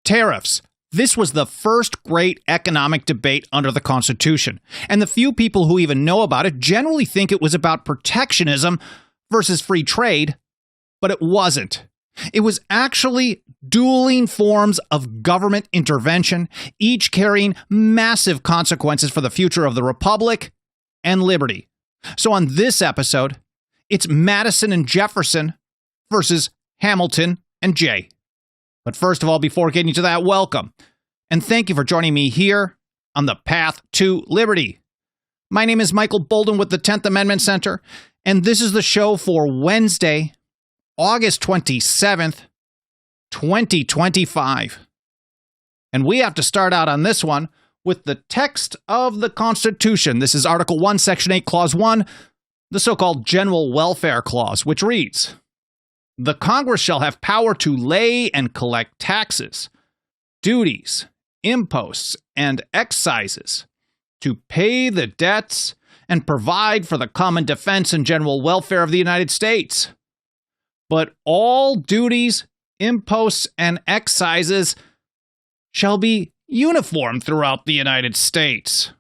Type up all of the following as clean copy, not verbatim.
Tariffs. This was the first great economic debate under the Constitution, and the few people who even know about it generally think it was about protectionism versus free trade, but it wasn't. It was actually dueling forms of government intervention, each carrying massive consequences for the future of the Republic and liberty. So on this episode, it's Madison and Jefferson versus Hamilton and Jay. But first of all, before getting to that, welcome. And thank you for joining me here on the path to liberty. My name is Michael Bolden with the 10th Amendment Center, and this is the show for Wednesday, August 27th, 2025. And we have to start out on this one with the text of the Constitution. This is Article 1, Section 8, Clause 1, the so-called General Welfare Clause, which reads, "The Congress shall have power to lay and collect taxes, duties, imposts, and excises, to pay the debts and provide for the common defense and general welfare of the United States. But all duties, imposts, and excises shall be uniform throughout the United States."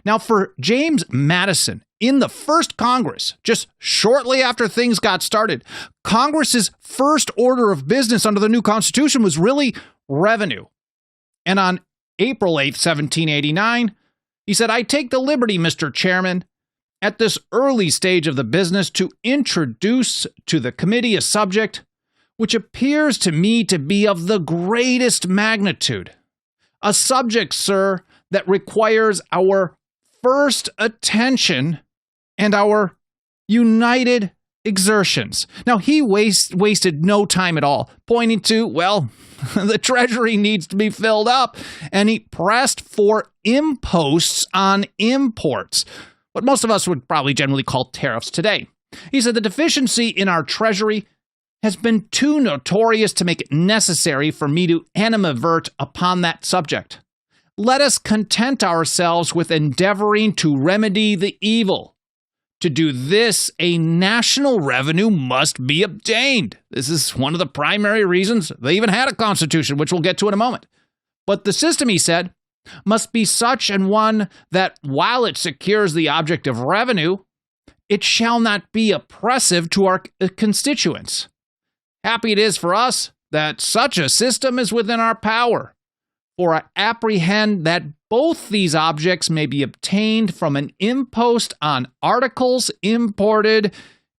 Now, for James Madison, in the first Congress, just shortly after things got started, Congress's first order of business under the new Constitution was really revenue. And on April 8th, 1789, he said, "I take the liberty, Mr. Chairman, at this early stage of the business to introduce to the committee a subject which appears to me to be of the greatest magnitude. A subject, sir, that requires our first attention and our united exertions." Now, he wasted no time at all, pointing to, well, the Treasury needs to be filled up, and he pressed for imposts on imports, what most of us would probably generally call tariffs today. He said, "The deficiency in our Treasury has been too notorious to make it necessary for me to animadvert upon that subject. Let us content ourselves with endeavoring to remedy the evil. To do this, a national revenue must be obtained." This is one of the primary reasons they even had a constitution, which we'll get to in a moment. "But the system," he said, "must be such an one that while it secures the object of revenue, it shall not be oppressive to our constituents. Happy it is for us that such a system is within our power. For I apprehend that both these objects may be obtained from an impost on articles imported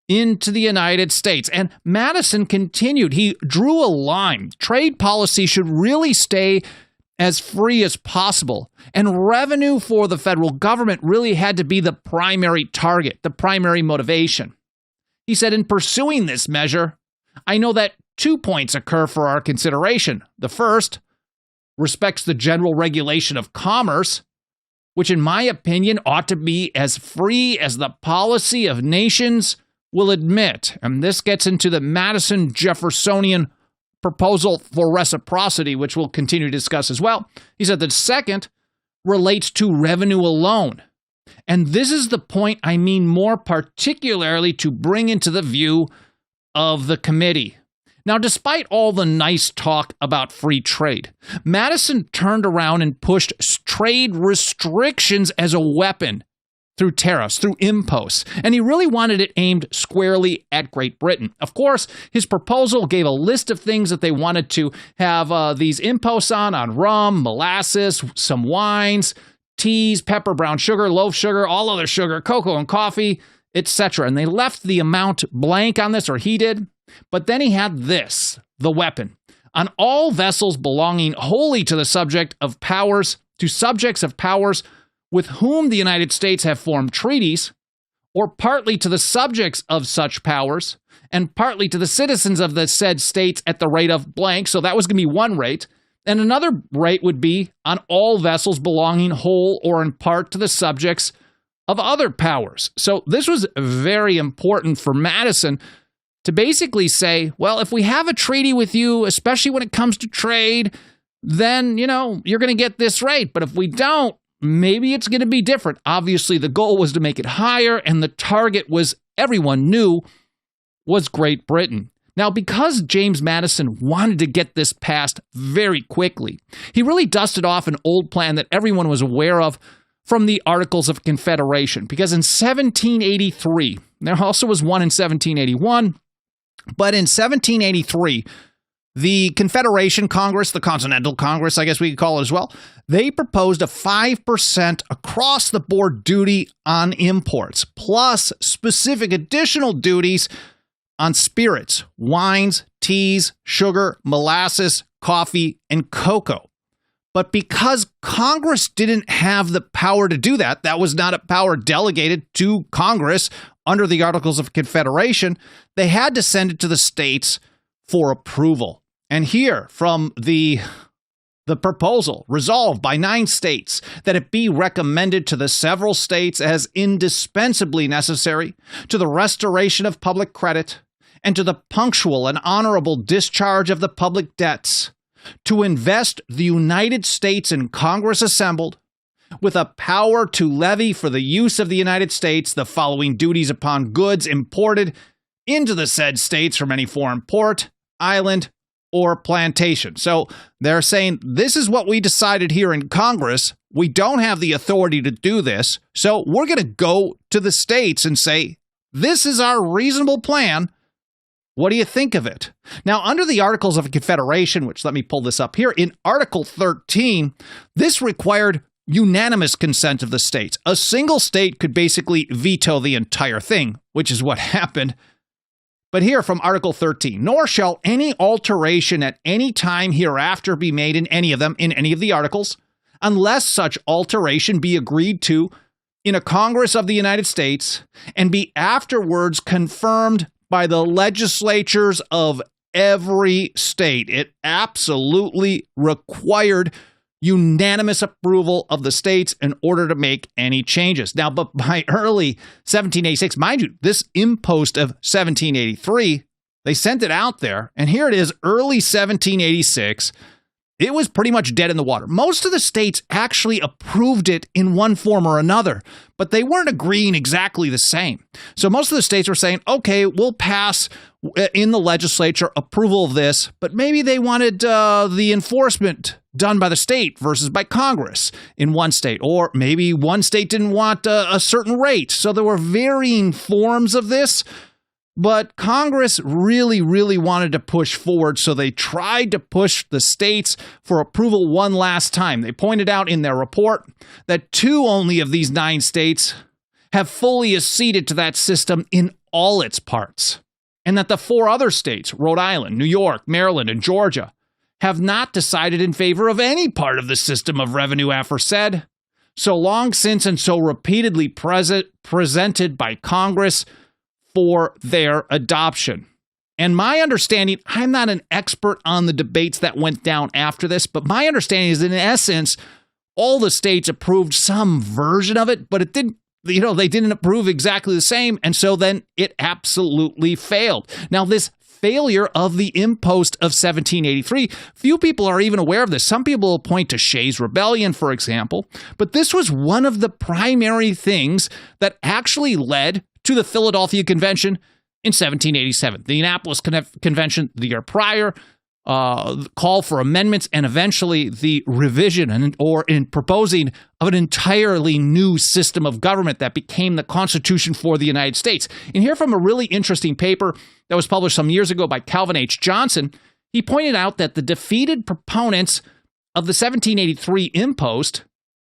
into the United States." And Madison continued. He drew a line. Trade policy should really stay as free as possible. And revenue for the federal government really had to be the primary target, the primary motivation. He said, "In pursuing this measure, I know that 2 points occur for our consideration. The first respects the general regulation of commerce, which in my opinion ought to be as free as the policy of nations will admit." And this gets into the Madison-Jeffersonian proposal for reciprocity, which we'll continue to discuss as well. He said the second relates to revenue alone. And this is the point I mean more particularly to bring into the view of the committee. Now, despite all the nice talk about free trade, Madison turned around and pushed trade restrictions as a weapon through tariffs, through imposts, and he really wanted it aimed squarely at Great Britain. Of course, his proposal gave a list of things that they wanted to have these imposts on rum, molasses, some wines, teas, pepper, brown sugar, loaf sugar, all other sugar, cocoa and coffee, etc. And they left the amount blank on this, or he did. But then he had this, the weapon, on all vessels belonging wholly to the subjects of powers with whom the United States have formed treaties, or partly to the subjects of such powers, and partly to the citizens of the said states at the rate of blank. So that was going to be one rate. And another rate would be on all vessels belonging whole or in part to the subjects of other powers. So this was very important for Madison to basically say, well, if we have a treaty with you, especially when it comes to trade, then, you're going to get this rate. But if we don't, maybe it's going to be different. Obviously, the goal was to make it higher, and the target was, everyone knew, was Great Britain. Now, because James Madison wanted to get this passed very quickly, he really dusted off an old plan that everyone was aware of from the Articles of Confederation. Because in 1783, there also was one in 1781, but in 1783, the Confederation Congress, the Continental Congress, I guess we could call it as well, they proposed a 5% across-the-board duty on imports, plus specific additional duties on spirits, wines, teas, sugar, molasses, coffee, and cocoa. But because Congress didn't have the power to do that, that was not a power delegated to Congress under the Articles of Confederation, they had to send it to the states for approval. And here, from the proposal, resolved by 9 states, that it be recommended to the several states as indispensably necessary to the restoration of public credit and to the punctual and honorable discharge of the public debts, to invest the United States in Congress assembled with a power to levy for the use of the United States the following duties upon goods imported into the said states from any foreign port, island, or plantation. So they're saying, this is what we decided here in Congress. We don't have the authority to do this. So we're going to go to the states and say, this is our reasonable plan. What do you think of it? Now, under the Articles of Confederation, which let me pull this up here, in Article 13, this required unanimous consent of the states. A single state could basically veto the entire thing, which is what happened. But here from Article 13, nor shall any alteration at any time hereafter be made in any of them, in any of the articles, unless such alteration be agreed to in a Congress of the United States and be afterwards confirmed by the legislatures of every state. It absolutely required unanimous approval of the states in order to make any changes. Now, but by early 1786, mind you, this impost of 1783, they sent it out there, and here it is, early 1786. It was pretty much dead in the water. Most of the states actually approved it in one form or another, but they weren't agreeing exactly the same. So most of the states were saying, okay, we'll pass in the legislature approval of this, but maybe they wanted the enforcement done by the state versus by Congress in one state, or maybe one state didn't want a certain rate. So there were varying forms of this. But Congress really, really wanted to push forward, so they tried to push the states for approval one last time. They pointed out in their report that 2 only of these 9 states have fully acceded to that system in all its parts, and that the 4 other states, Rhode Island, New York, Maryland, and Georgia, have not decided in favor of any part of the system of revenue aforesaid, so long since and so repeatedly presented by Congress for their adoption. And my understanding, I'm not an expert on the debates that went down after this, but my understanding is in essence, all the states approved some version of it, but it didn't, they didn't approve exactly the same. And so then it absolutely failed. Now, this failure of the impost of 1783, few people are even aware of this. Some people will point to Shays' Rebellion, for example, but this was one of the primary things that actually led to the Philadelphia Convention in 1787. The Annapolis Convention the year prior called for amendments and eventually the revision in proposing of an entirely new system of government that became the Constitution for the United States. And here from a really interesting paper that was published some years ago by Calvin H. Johnson, he pointed out that the defeated proponents of the 1783 impost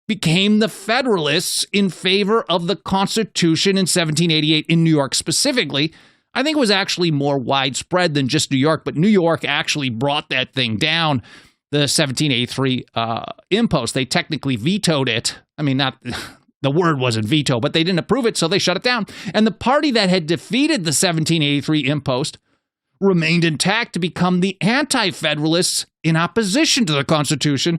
became the Federalists in favor of the Constitution in 1788 in New York specifically. I think it was actually more widespread than just New York, but New York actually brought that thing down, the 1783 impost. They technically vetoed it. I mean, not the word wasn't veto, but they didn't approve it, so they shut it down. And the party that had defeated the 1783 impost remained intact to become the anti-Federalists in opposition to the Constitution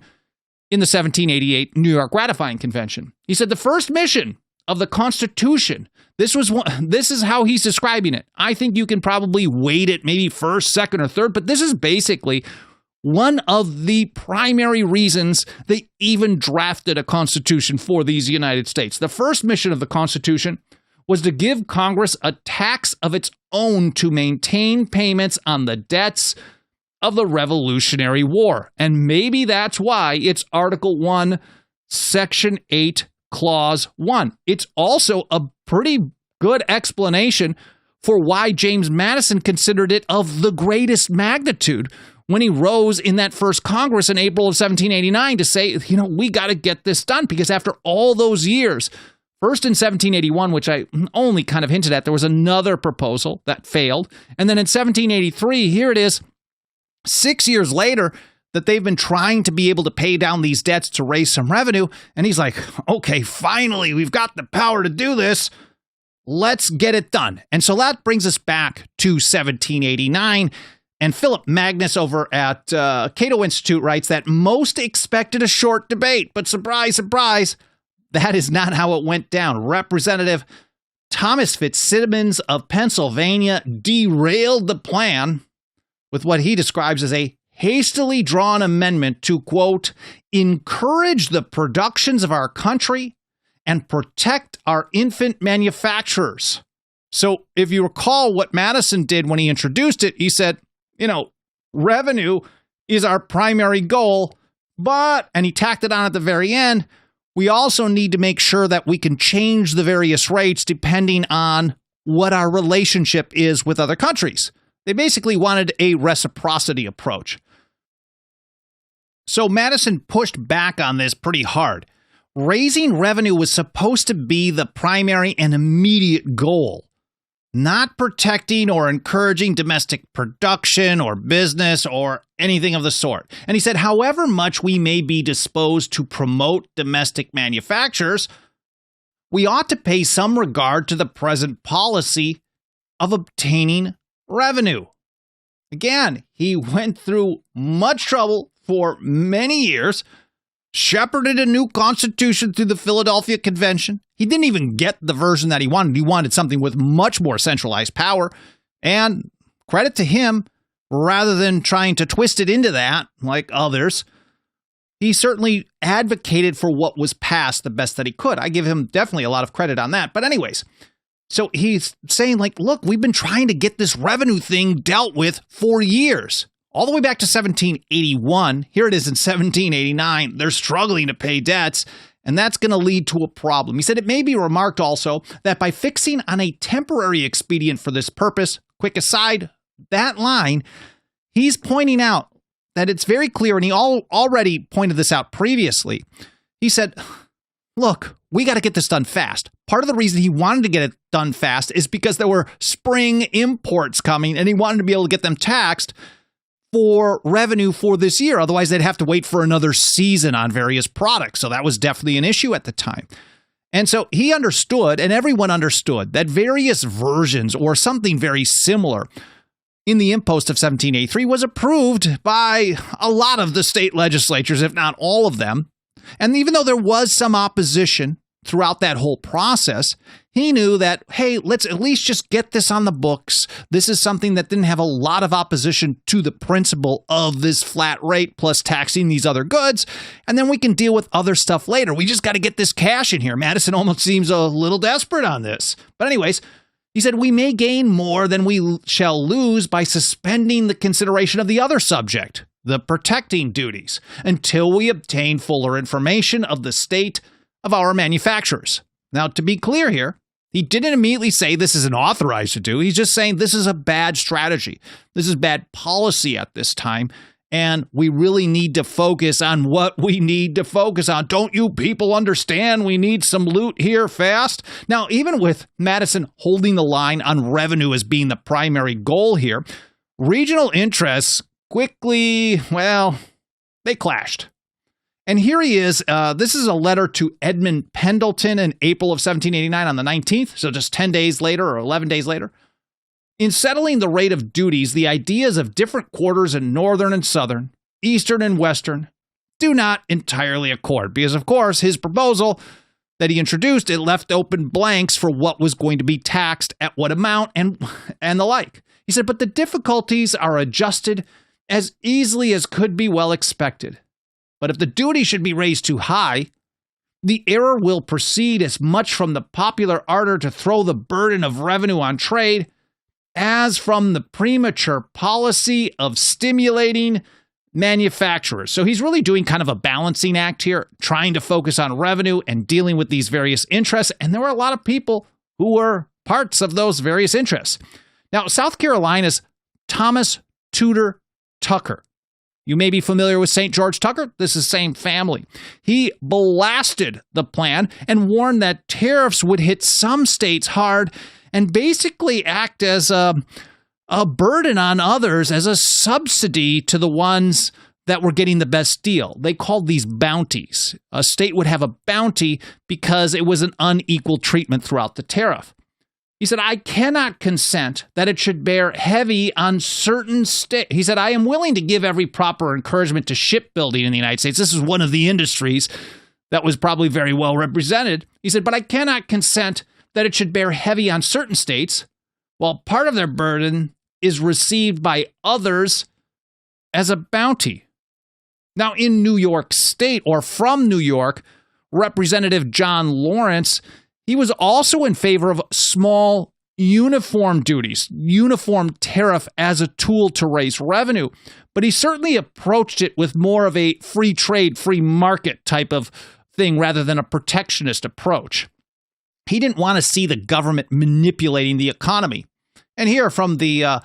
in the 1788 New York Ratifying Convention. He said the first mission of the Constitution, this is how he's describing it. I think you can probably weight it maybe first, second, or third, but this is basically one of the primary reasons they even drafted a Constitution for these United States. The first mission of the Constitution was to give Congress a tax of its own to maintain payments on the debts of the Revolutionary War. And maybe that's why it's Article 1, Section 8, Clause 1. It's also a pretty good explanation for why James Madison considered it of the greatest magnitude when he rose in that first Congress in April of 1789 to say, we got to get this done, because after all those years, first in 1781, which I only kind of hinted at, there was another proposal that failed. And then in 1783, here it is, 6 years later, that they've been trying to be able to pay down these debts to raise some revenue. And he's like, okay, finally, we've got the power to do this. Let's get it done. And so that brings us back to 1789. And Philip Magnus over at Cato Institute writes that most expected a short debate, but surprise, surprise, that is not how it went down. Representative Thomas Fitzsimmons of Pennsylvania derailed the plan with what he describes as a hastily drawn amendment to, quote, encourage the productions of our country and protect our infant manufacturers. So if you recall what Madison did when he introduced it, he said, revenue is our primary goal, but, and he tacked it on at the very end, we also need to make sure that we can change the various rates depending on what our relationship is with other countries. They basically wanted a reciprocity approach. So Madison pushed back on this pretty hard. Raising revenue was supposed to be the primary and immediate goal, not protecting or encouraging domestic production or business or anything of the sort. And he said, however much we may be disposed to promote domestic manufacturers, we ought to pay some regard to the present policy of obtaining revenue. Again, he went through much trouble for many years, shepherded a new constitution through the Philadelphia Convention. He didn't even get the version that he wanted. He wanted something with much more centralized power. And credit to him, rather than trying to twist it into that, like others, he certainly advocated for what was passed the best that he could. I give him definitely a lot of credit on that. But anyways, so he's saying, look, we've been trying to get this revenue thing dealt with for years. All the way back to 1781, here it is in 1789, they're struggling to pay debts, and that's going to lead to a problem. He said it may be remarked also that by fixing on a temporary expedient for this purpose, quick aside, that line, he's pointing out that it's very clear, and he already pointed this out previously. He said, look, we got to get this done fast. Part of the reason he wanted to get it done fast is because there were spring imports coming, and he wanted to be able to get them taxed for revenue for this year. Otherwise, they'd have to wait for another season on various products. So that was definitely an issue at the time. And so he understood, and everyone understood, that various versions or something very similar in the impost of 1783 was approved by a lot of the state legislatures, if not all of them. And even though there was some opposition throughout that whole process, he knew that, hey, let's at least just get this on the books. This is something that didn't have a lot of opposition to the principle of this flat rate plus taxing these other goods, and then we can deal with other stuff later. We just got to get this cash in here. Madison almost seems a little desperate on this. But anyways, he said, we may gain more than we shall lose by suspending the consideration of the other subject, the protecting duties, until we obtain fuller information of the state of our manufacturers. Now, to be clear here, he didn't immediately say this isn't authorized to do. He's just saying this is a bad strategy. This is bad policy at this time, and we really need to focus on what we need to focus on. Don't you people understand we need some loot here fast? Now, even with Madison holding the line on revenue as being the primary goal here, regional interests quickly, they clashed. And here he is. This is a letter to Edmund Pendleton in April of 1789 on the 19th, so just 10 days later or 11 days later. In settling the rate of duties, the ideas of different quarters in northern and southern, eastern and western, do not entirely accord, because, of course, his proposal that he introduced, it left open blanks for what was going to be taxed at what amount and the like. He said, but the difficulties are adjusted as easily as could be well expected. But if the duty should be raised too high, The error will proceed as much from the popular ardor to throw the burden of revenue on trade as from the premature policy of stimulating manufacturers. So he's really doing kind of a balancing act here, trying to focus on revenue and dealing with these various interests. And there were a lot of people who were parts of those various interests. Now, South Carolina's Thomas Tudor Tucker. You may be familiar with St. George Tucker. This is the same family. He blasted the plan and warned that tariffs would hit some states hard and basically act as a burden on others, as a subsidy to the ones that were getting the best deal. They called these bounties. A state would have a bounty because it was an unequal treatment throughout the tariff. He said, I cannot consent that it should bear heavy on certain states. He said, I am willing to give every proper encouragement to shipbuilding in the United States. This is one of the industries that was probably very well represented. He said, but I cannot consent that it should bear heavy on certain states, while part of their burden is received by others as a bounty. Now, in New York State, or from New York, Representative John Lawrence, he was also in favor of small uniform duties, uniform tariff as a tool to raise revenue. But he certainly approached it with more of a free trade, free market type of thing rather than a protectionist approach. He didn't want to see the government manipulating the economy. And here from the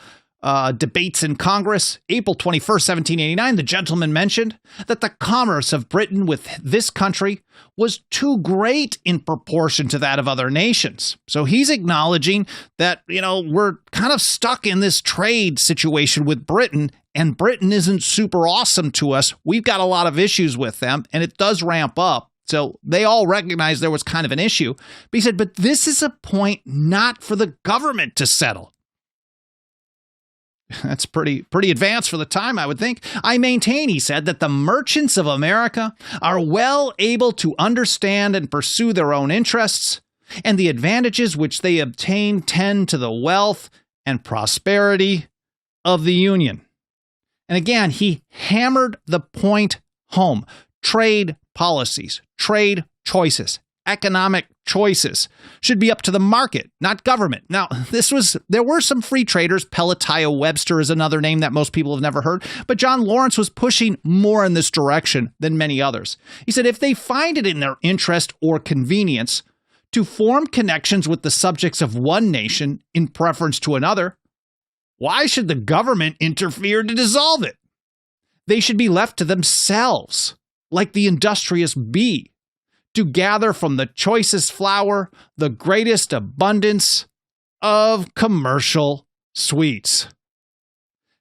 debates in Congress, April 21st, 1789, the gentleman mentioned that the commerce of Britain with this country was too great in proportion to that of other nations. So he's acknowledging that, we're kind of stuck in this trade situation with Britain, and Britain isn't super awesome to us. We've got a lot of issues with them, and it does ramp up. So they all recognized there was kind of an issue. But he said, but this is a point not for the government to settle. That's pretty advanced for the time, I would think. I maintain, he said, that the merchants of America are well able to understand and pursue their own interests, and the advantages which they obtain tend to the wealth and prosperity of the Union. And again, he hammered the point home. Trade policies, trade choices, economic choices should be up to the market, not government. Now, there were some free traders. Pelatiah Webster is another name that most people have never heard, but John Lawrence was pushing more in this direction than many others. He said if they find it in their interest or convenience to form connections with the subjects of one nation in preference to another, why should the government interfere to dissolve it? They should be left to themselves, like the industrious bee, to gather from the choicest flower the greatest abundance of commercial sweets.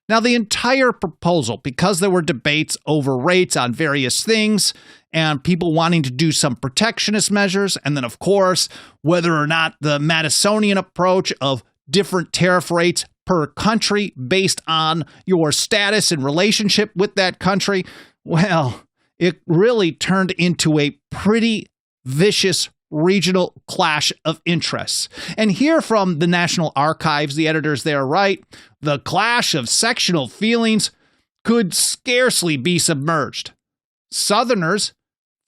Now, the entire proposal, because there were debates over rates on various things and people wanting to do some protectionist measures, and then, of course, whether or not the Madisonian approach of different tariff rates per country based on your status and relationship with that country, well, it really turned into a pretty vicious regional clash of interests. And here from the National Archives, the editors there write, the clash of sectional feelings could scarcely be submerged. Southerners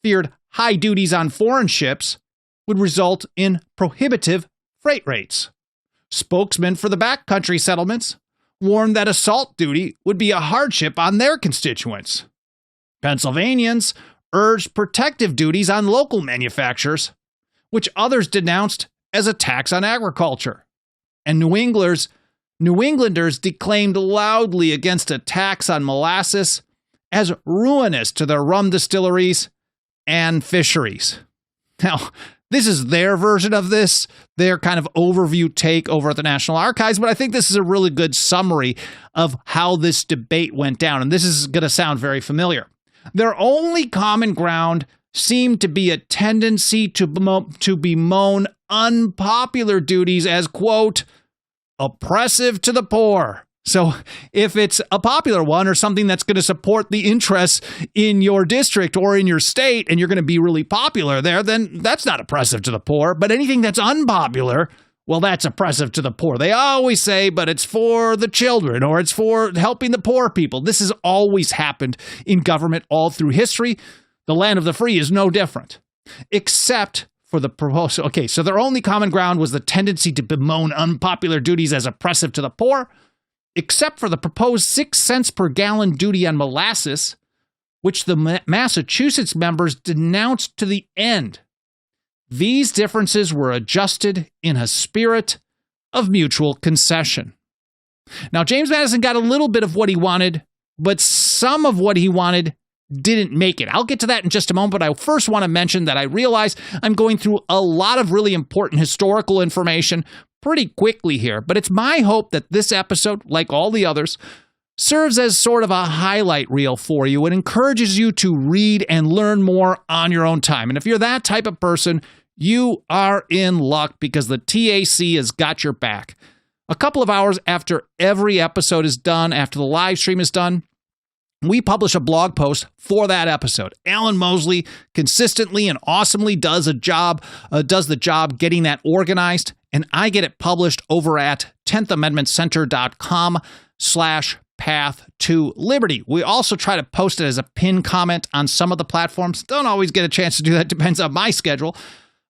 feared high duties on foreign ships would result in prohibitive freight rates. Spokesmen for the backcountry settlements warned that a salt duty would be a hardship on their constituents. Pennsylvanians urged protective duties on local manufacturers, which others denounced as a tax on agriculture. And New Englanders declaimed loudly against a tax on molasses as ruinous to their rum distilleries and fisheries. Now, this is their version of this, their kind of overview take over at the National Archives, but I think this is a really good summary of how this debate went down, and this is going to sound very familiar. Their only common ground seemed to be a tendency to bemoan unpopular duties as, quote, oppressive to the poor. So if it's a popular one or something that's going to support the interests in your district or in your state and you're going to be really popular there, then that's not oppressive to the poor. But anything that's unpopular, well, that's oppressive to the poor. They always say, but it's for the children or it's for helping the poor people. This has always happened in government all through history. The land of the free is no different. except for the proposal. Okay, so their only common ground was the tendency to bemoan unpopular duties as oppressive to the poor, except for the proposed 6 cents per gallon duty on molasses, which the Massachusetts members denounced to the end. These differences were adjusted in a spirit of mutual concession. Now, James Madison got a little bit of what he wanted, but some of what he wanted didn't make it. I'll get to that in just a moment, but I first want to mention that I realize I'm going through a lot of really important historical information pretty quickly here, but it's my hope that this episode, like all the others, serves as sort of a highlight reel for you. It encourages you to read and learn more on your own time. And if you're that type of person, you are in luck because the TAC has got your back. A couple of hours after every episode is done, after the live stream is done, we publish a blog post for that episode. Alan Mosley consistently and awesomely does the job getting that organized, and I get it published over at 10thamendmentcenter.com/path to liberty. We also try to post it as a pinned comment on some of the platforms. Don't always get a chance to do that. Depends on my schedule.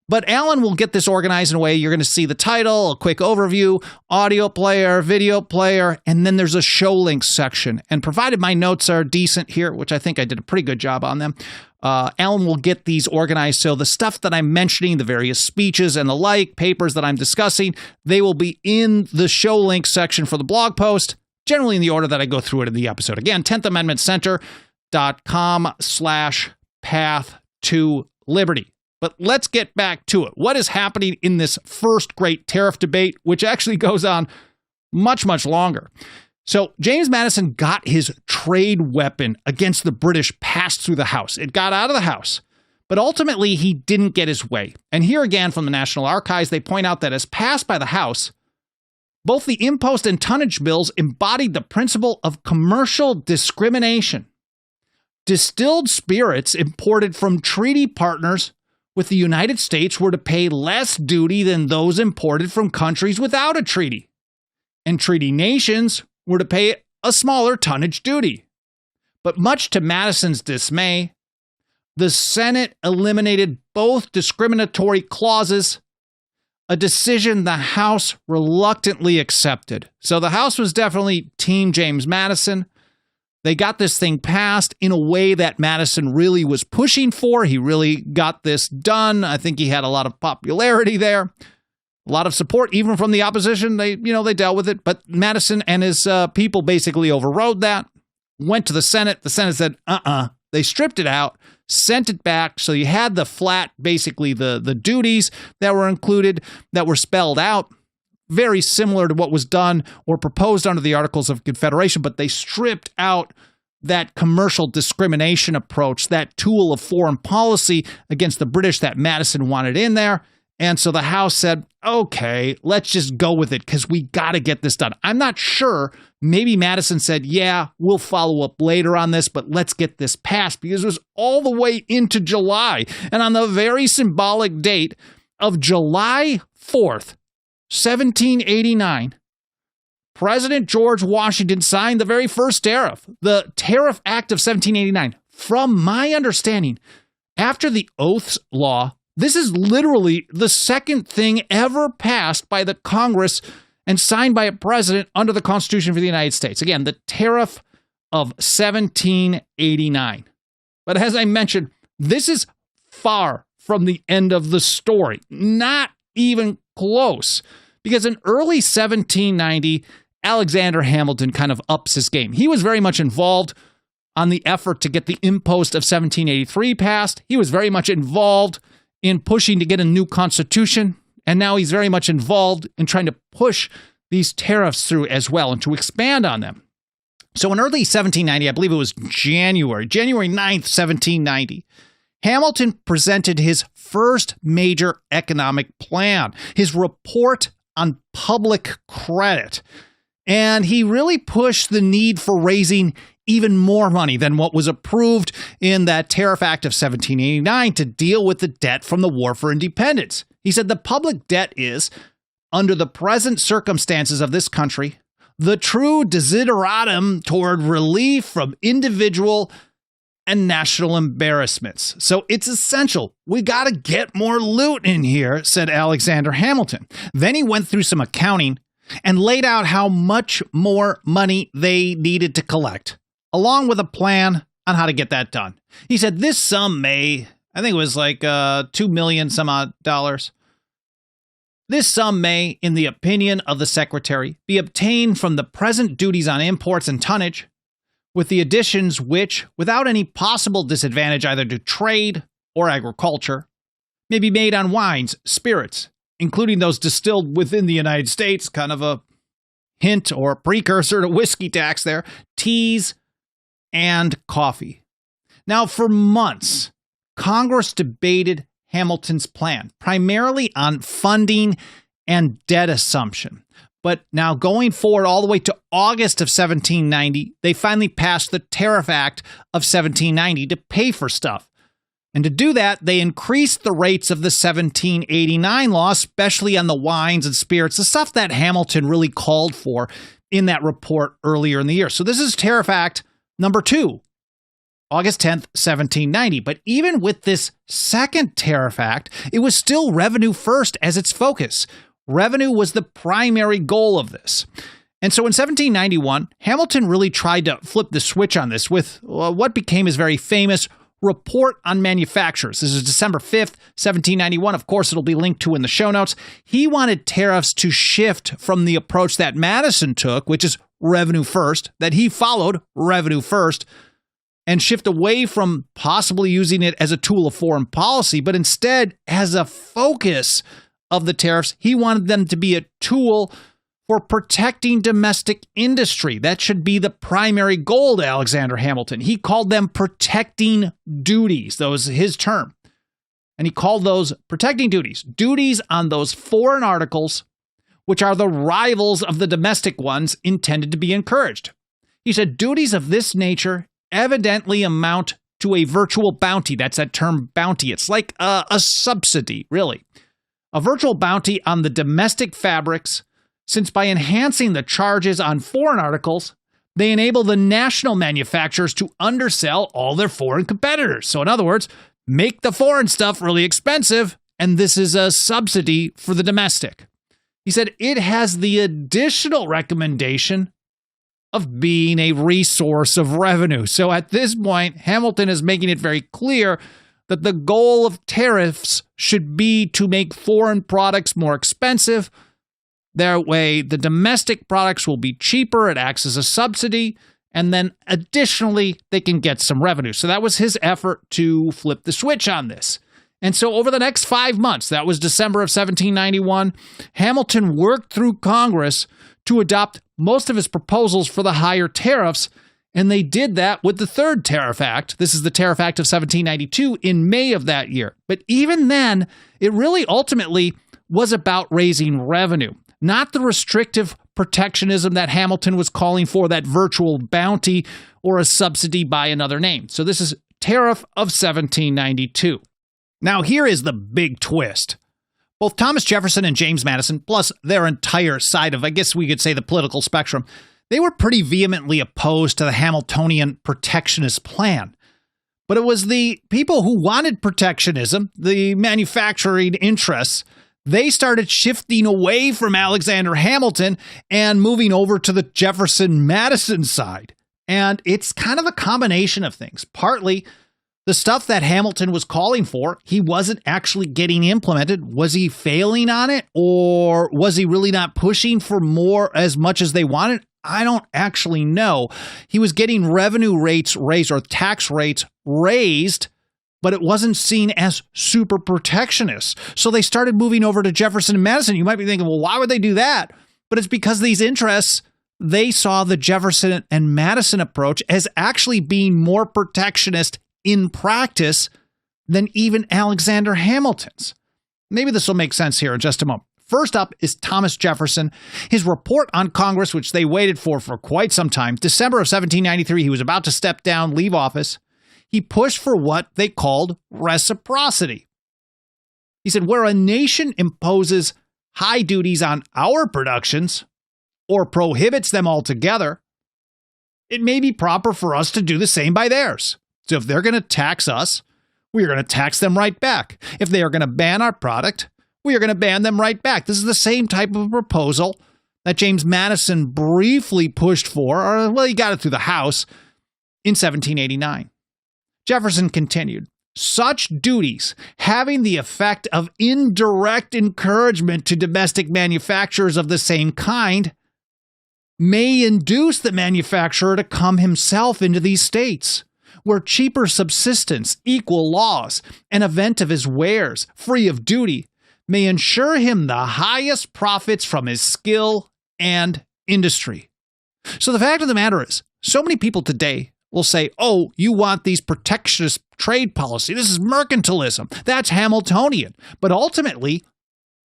But Alan will get this organized in a way you're going to see the title, a quick overview, audio player, video player, and then there's a show links section. And provided my notes are decent here, which I think I did a pretty good job on them, Alan will get these organized. So the stuff that I'm mentioning, the various speeches and the like, papers that I'm discussing, they will be in the show links section for the blog post, generally in the order that I go through it in the episode. Again, 10thamendmentcenter.com/path to liberty. But let's get back to it. What is happening in this first great tariff debate, which actually goes on much, much longer? So James Madison got his trade weapon against the British passed through the House. It got out of the House, but ultimately he didn't get his way. And here again from the National Archives, they point out that as passed by the House, both the impost and tonnage bills embodied the principle of commercial discrimination. Distilled spirits imported from treaty partners with the United States were to pay less duty than those imported from countries without a treaty. And treaty nations were to pay a smaller tonnage duty. But much to Madison's dismay, the Senate eliminated both discriminatory clauses, a decision the House reluctantly accepted. So the House was definitely Team James Madison. They got this thing passed in a way that Madison really was pushing for. He really got this done. I think he had a lot of popularity there, a lot of support, even from the opposition. They dealt with it. But Madison and his people basically overrode that, went to the Senate. The Senate said, They stripped it out, sent it back. So you had the flat, basically the duties that were included, that were spelled out. Very similar to what was done or proposed under the Articles of Confederation, but they stripped out that commercial discrimination approach, that tool of foreign policy against the British that Madison wanted in there. And so the House said, okay, let's just go with it because we got to get this done. I'm not sure. Maybe Madison said, yeah, we'll follow up later on this, but let's get this passed because it was all the way into July. And on the very symbolic date of July 4th, 1789, President George Washington signed the very first tariff, the Tariff Act of 1789. From my understanding, after the Oaths Law, this is literally the second thing ever passed by the Congress and signed by a president under the Constitution for the United States. Again, the Tariff of 1789. But as I mentioned, this is far from the end of the story. Not even close. Because in early 1790, Alexander Hamilton kind of ups his game. He was very much involved on the effort to get the impost of 1783 passed. He was very much involved in pushing to get a new constitution. And now he's very much involved in trying to push these tariffs through as well and to expand on them. So in early 1790, I believe it was January 9th, 1790, Hamilton presented his first major economic plan, his report on public credit. And he really pushed the need for raising even more money than what was approved in that Tariff Act of 1789 to deal with the debt from the War for Independence. He said the public debt is, under the present circumstances of this country, the true desideratum toward relief from individual and national embarrassments. So it's essential. We got to get more loot in here, said Alexander Hamilton. Then he went through some accounting and laid out how much more money they needed to collect, along with a plan on how to get that done. He said this sum may, I think it was like $2 million some odd dollars. This sum may, in the opinion of the secretary, be obtained from the present duties on imports and tonnage, with the additions which, without any possible disadvantage either to trade or agriculture, may be made on wines, spirits, including those distilled within the United States, kind of a hint or precursor to whiskey tax there, teas, and coffee. Now, for months, Congress debated Hamilton's plan, primarily on funding and debt assumption. But now going forward all the way to August of 1790, they finally passed the Tariff Act of 1790 to pay for stuff. And to do that, they increased the rates of the 1789 law, especially on the wines and spirits, the stuff that Hamilton really called for in that report earlier in the year. So this is Tariff Act number 2, August 10th, 1790. But even with this second Tariff Act, it was still revenue first as its focus. Revenue was the primary goal of this. And so in 1791, Hamilton really tried to flip the switch on this with what became his very famous Report on Manufactures. This is December 5th, 1791. Of course, it'll be linked to in the show notes. He wanted tariffs to shift from the approach that Madison took, which is revenue first, that he followed, revenue first, and shift away from possibly using it as a tool of foreign policy, but instead as a focus of the tariffs. He wanted them to be a tool for protecting domestic industry. That should be the primary goal to Alexander Hamilton. He called them protecting duties. That was his term. And he called those protecting duties, duties on those foreign articles, which are the rivals of the domestic ones intended to be encouraged. He said duties of this nature evidently amount to a virtual bounty. That's that term bounty. It's like a subsidy, really. A virtual bounty on the domestic fabrics, since by enhancing the charges on foreign articles, they enable the national manufacturers to undersell all their foreign competitors. So in other words, make the foreign stuff really expensive, and this is a subsidy for the domestic. He said it has the additional recommendation of being a resource of revenue. So at this point, Hamilton is making it very clear that the goal of tariffs should be to make foreign products more expensive. That way, the domestic products will be cheaper. It acts as a subsidy. And then additionally, they can get some revenue. So that was his effort to flip the switch on this. And so over the next 5 months, that was December of 1791, Hamilton worked through Congress to adopt most of his proposals for the higher tariffs. And they did that with the third Tariff Act. This is the Tariff Act of 1792 in May of that year. But even then, it really ultimately was about raising revenue, not the restrictive protectionism that Hamilton was calling for, that virtual bounty or a subsidy by another name. So this is Tariff of 1792. Now here is the big twist. Both Thomas Jefferson and James Madison, plus their entire side of, I guess we could say, the political spectrum, they were pretty vehemently opposed to the Hamiltonian protectionist plan. But it was the people who wanted protectionism, the manufacturing interests, they started shifting away from Alexander Hamilton and moving over to the Jefferson-Madison side. And it's kind of a combination of things. Partly, the stuff that Hamilton was calling for, he wasn't actually getting implemented. Was he failing on it? Or was he really not pushing for more as much as they wanted? I don't actually know. He was getting revenue rates raised or tax rates raised, but it wasn't seen as super protectionist. So they started moving over to Jefferson and Madison. You might be thinking, well, why would they do that? But it's because these interests, they saw the Jefferson and Madison approach as actually being more protectionist in practice than even Alexander Hamilton's. Maybe this will make sense here in just a moment. First up is Thomas Jefferson. His report on Congress, which they waited for quite some time, December of 1793, he was about to step down, leave office. He pushed for what they called reciprocity. He said, where a nation imposes high duties on our productions or prohibits them altogether, it may be proper for us to do the same by theirs. So if they're going to tax us, we are going to tax them right back. If they are going to ban our product, we are going to ban them right back. This is the same type of proposal that James Madison briefly pushed for, or, well, he got it through the House in 1789. Jefferson continued, such duties, having the effect of indirect encouragement to domestic manufacturers of the same kind, may induce the manufacturer to come himself into these states, where cheaper subsistence, equal laws, and event of his wares, free of duty, may ensure him the highest profits from his skill and industry. So the fact of the matter is, so many people today will say, oh, you want these protectionist trade policy. This is mercantilism. That's Hamiltonian. But ultimately,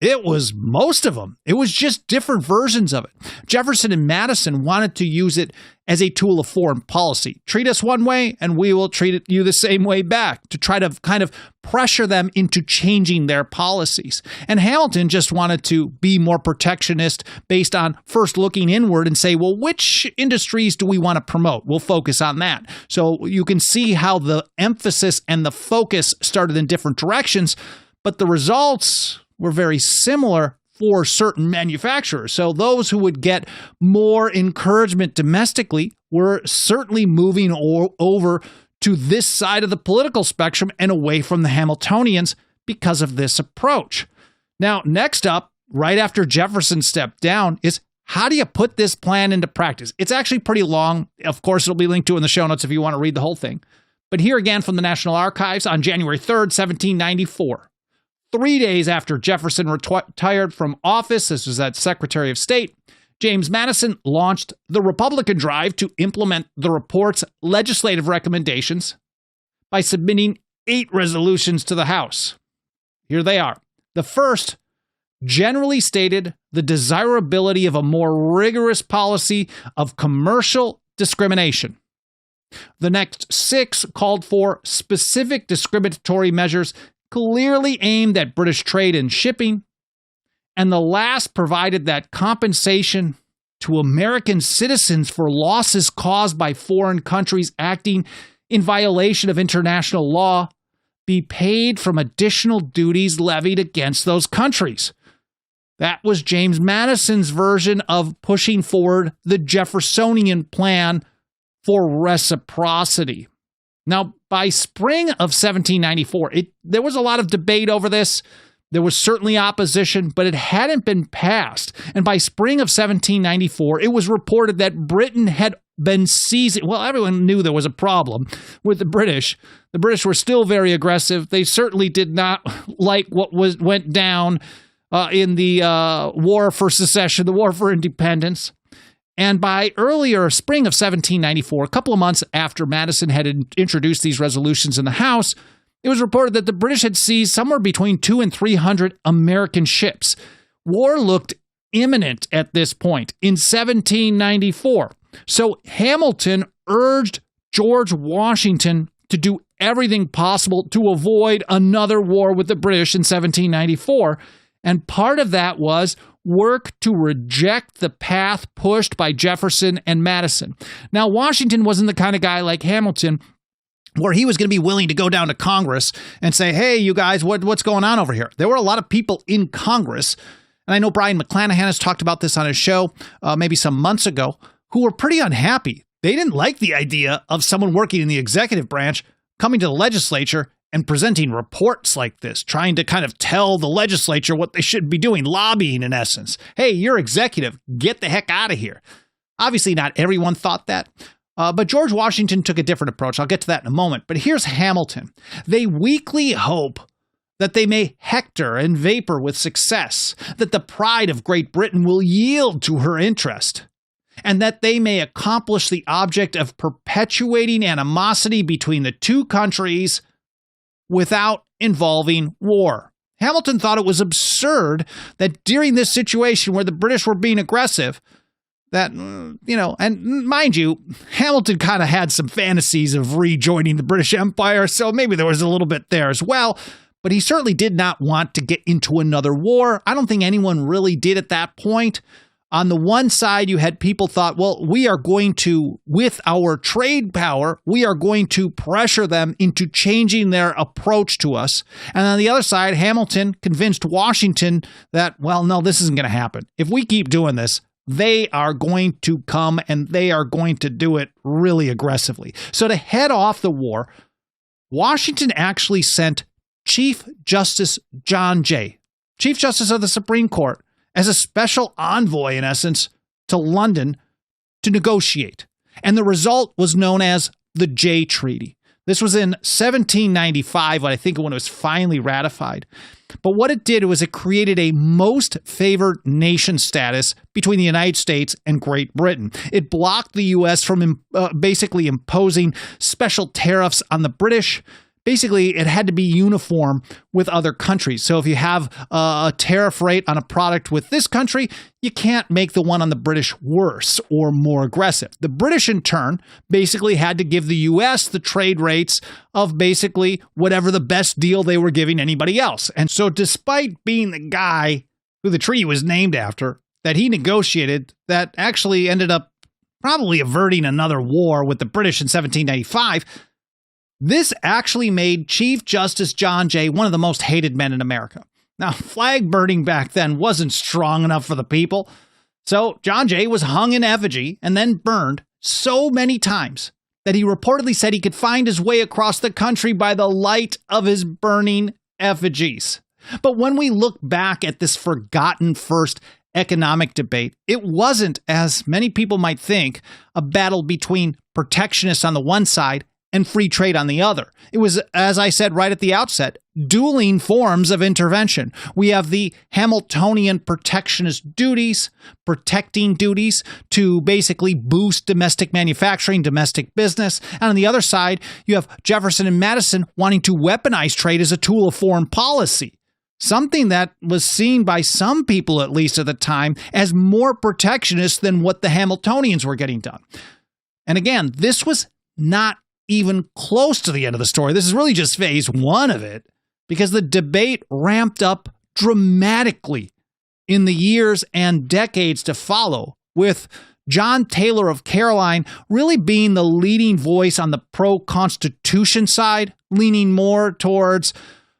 it was most of them. It was just different versions of it. Jefferson and Madison wanted to use it as a tool of foreign policy. Treat us one way, and we will treat you the same way back, to try to kind of pressure them into changing their policies. And Hamilton just wanted to be more protectionist based on first looking inward and say, well, which industries do we want to promote? We'll focus on that. So you can see how the emphasis and the focus started in different directions, but the results were very similar for certain manufacturers. So those who would get more encouragement domestically were certainly moving over to this side of the political spectrum and away from the Hamiltonians because of this approach. Now, next up, right after Jefferson stepped down, is how do you put this plan into practice? It's actually pretty long. Of course, it'll be linked to in the show notes if you want to read the whole thing. But here again from the National Archives on January 3rd, 1794. 3 days after Jefferson retired from office, this was as Secretary of State, James Madison launched the Republican drive to implement the report's legislative recommendations by submitting 8 resolutions to the House. Here they are. The first generally stated the desirability of a more rigorous policy of commercial discrimination. The next 6 called for specific discriminatory measures clearly aimed at British trade and shipping, and the last provided that compensation to American citizens for losses caused by foreign countries acting in violation of international law be paid from additional duties levied against those countries. That was James Madison's version of pushing forward the Jeffersonian plan for reciprocity. Now, by spring of 1794, there was a lot of debate over this. There was certainly opposition, but it hadn't been passed. And by spring of 1794, it was reported that Britain had been seizing. Well, everyone knew there was a problem with the British. The British were still very aggressive. They certainly did not like what went down in the War for Secession, the War for Independence. And by earlier spring of 1794, a couple of months after Madison had introduced these resolutions in the House, it was reported that the British had seized somewhere between 200 and 300 American ships. War looked imminent at this point in 1794. So Hamilton urged George Washington to do everything possible to avoid another war with the British in 1794. And part of that was work to reject the path pushed by Jefferson and Madison. Now, Washington wasn't the kind of guy like Hamilton where he was going to be willing to go down to Congress and say, hey, you guys, what's going on over here? There were a lot of people in Congress, and I know Brian McClanahan has talked about this on his show maybe some months ago, who were pretty unhappy. They didn't like the idea of someone working in the executive branch coming to the legislature and presenting reports like this, trying to kind of tell the legislature what they should be doing, lobbying in essence. Hey, you're executive, get the heck out of here. Obviously, not everyone thought that, but George Washington took a different approach. I'll get to that in a moment. But here's Hamilton. They weakly hope that they may hector and vapor with success, that the pride of Great Britain will yield to her interest, and that they may accomplish the object of perpetuating animosity between the two countries without involving war. Hamilton thought it was absurd that during this situation where the British were being aggressive, that, and mind you, Hamilton kind of had some fantasies of rejoining the British Empire, so maybe there was a little bit there as well, but he certainly did not want to get into another war. I don't think anyone really did at that point. On the one side, you had people thought, well, we are going to, with our trade power, we are going to pressure them into changing their approach to us. And on the other side, Hamilton convinced Washington that, well, no, this isn't going to happen. If we keep doing this, they are going to come and they are going to do it really aggressively. So to head off the war, Washington actually sent Chief Justice John Jay, Chief Justice of the Supreme Court, as a special envoy, in essence, to London to negotiate. And the result was known as the Jay Treaty. This was in 1795, I think, when it was finally ratified. But what it did was it created a most favored nation status between the United States and Great Britain. It blocked the U.S. from basically imposing special tariffs on the British. Basically, it had to be uniform with other countries. So if you have a tariff rate on a product with this country, you can't make the one on the British worse or more aggressive. The British, in turn, basically had to give the U.S. the trade rates of basically whatever the best deal they were giving anybody else. And so despite being the guy who the treaty was named after, that he negotiated, that actually ended up probably averting another war with the British in 1795, this actually made Chief Justice John Jay one of the most hated men in America. Now, flag burning back then wasn't strong enough for the people, so John Jay was hung in effigy and then burned so many times that he reportedly said he could find his way across the country by the light of his burning effigies. But when we look back at this forgotten first economic debate, it wasn't, as many people might think, a battle between protectionists on the one side and free trade on the other. It was, as I said right at the outset, dueling forms of intervention. We have the Hamiltonian protectionist duties, protecting duties to basically boost domestic manufacturing, domestic business. And on the other side, you have Jefferson and Madison wanting to weaponize trade as a tool of foreign policy. Something that was seen by some people, at least at the time, as more protectionist than what the Hamiltonians were getting done. And again, this was not even close to the end of the story. This is really just phase one of it, because the debate ramped up dramatically in the years and decades to follow, with John Taylor of Caroline really being the leading voice on the pro-Constitution side, leaning more towards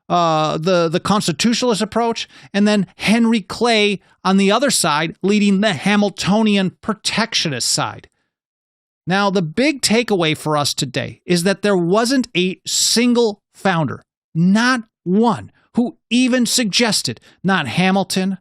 the constitutionalist approach, and then Henry Clay on the other side, leading the Hamiltonian protectionist side. Now, the big takeaway for us today is that there wasn't a single founder, not one, who even suggested, not Hamilton,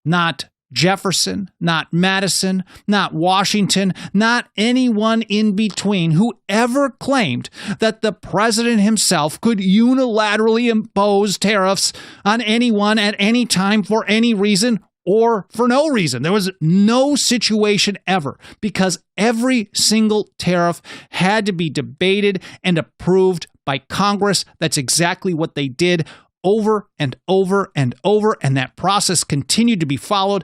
not Jefferson, not Madison, not Washington, not anyone in between, who ever claimed that the president himself could unilaterally impose tariffs on anyone at any time for any reason or for no reason. There was no situation ever, because every single tariff had to be debated and approved by Congress. That's exactly what they did over and over and over, and that process continued to be followed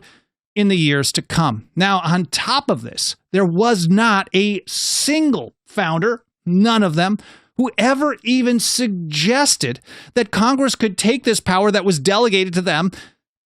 in the years to come. Now, on top of this, there was not a single founder, none of them, who ever even suggested that Congress could take this power that was delegated to them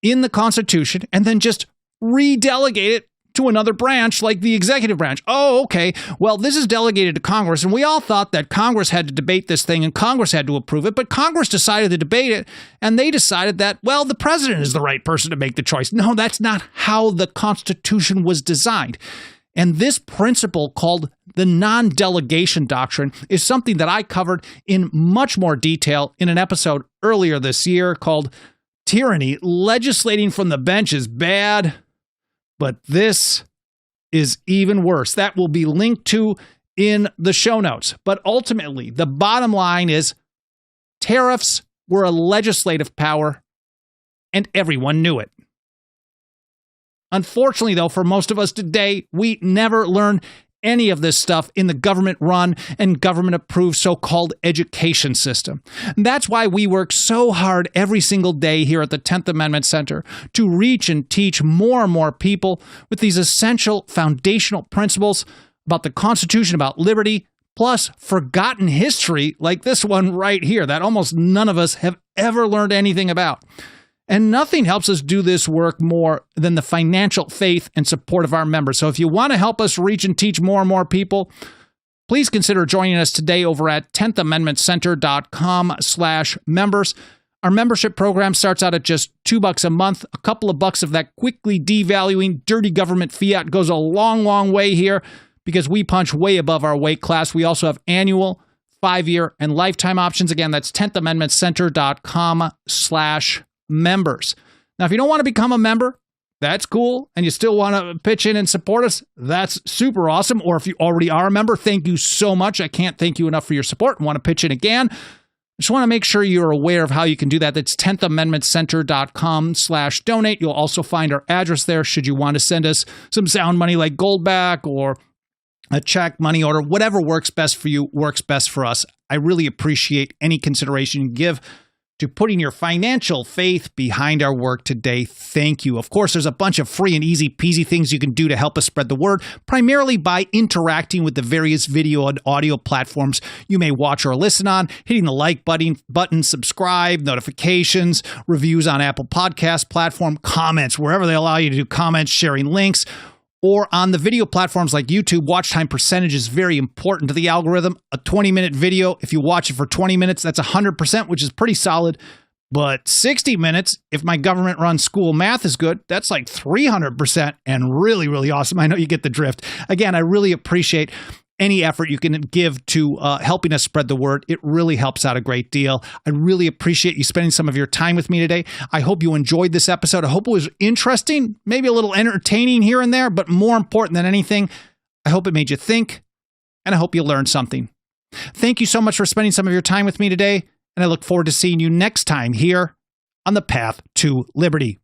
in the Constitution and then just redelegate it to another branch like the executive branch. Oh, okay, well, this is delegated to Congress, and we all thought that Congress had to debate this thing and Congress had to approve it, but Congress decided to debate it, and they decided that, well, the president is the right person to make the choice. No, that's not how the Constitution was designed. And this principle, called the non-delegation doctrine, is something that I covered in much more detail in an episode earlier this year called Tyranny. Legislating from the bench is bad, but this is even worse. That will be linked to in the show notes. But ultimately, the bottom line is tariffs were a legislative power, and everyone knew it. Unfortunately, though, for most of us today, we never learn any of this stuff in the government-run and government-approved so-called education system. And that's why we work so hard every single day here at the 10th Amendment Center to reach and teach more and more people with these essential foundational principles about the Constitution, about liberty, plus forgotten history like this one right here that almost none of us have ever learned anything about. And nothing helps us do this work more than the financial faith and support of our members. So if you want to help us reach and teach more and more people, please consider joining us today over at 10thamendmentcenter.com/members. Our membership program starts out at just $2 a month. A couple of bucks of that quickly devaluing dirty government fiat goes a long, long way here because we punch way above our weight class. We also have annual, 5-year, and lifetime options. Again, that's 10thamendmentcenter.com/members. Now, if you don't want to become a member, that's cool, and you still want to pitch in and support us, that's super awesome. Or if you already are a member, thank you so much. I can't thank you enough for your support and want to pitch in again. I just want to make sure you're aware of how you can do that. That's 10thamendmentcenter.com/donate. You'll also find our address there should you want to send us some sound money like gold back or a check, money order, whatever works best for you works best for us. I really appreciate any consideration you give to putting your financial faith behind our work today. Thank you. Of course, there's a bunch of free and easy peasy things you can do to help us spread the word, primarily by interacting with the various video and audio platforms you may watch or listen on, hitting the like button, subscribe, notifications, reviews on Apple Podcast platform, comments, wherever they allow you to do comments, sharing links, or on the video platforms like YouTube. Watch time percentage is very important to the algorithm. A 20-minute video, if you watch it for 20 minutes, that's 100%, which is pretty solid. But 60 minutes, if my government-run school math is good, that's like 300% and really, really awesome. I know you get the drift. Again, I really appreciate any effort you can give to helping us spread the word. It really helps out a great deal. I really appreciate you spending some of your time with me today. I hope you enjoyed this episode. I hope it was interesting, maybe a little entertaining here and there, but more important than anything, I hope it made you think, and I hope you learned something. Thank you so much for spending some of your time with me today, and I look forward to seeing you next time here on the Path to Liberty.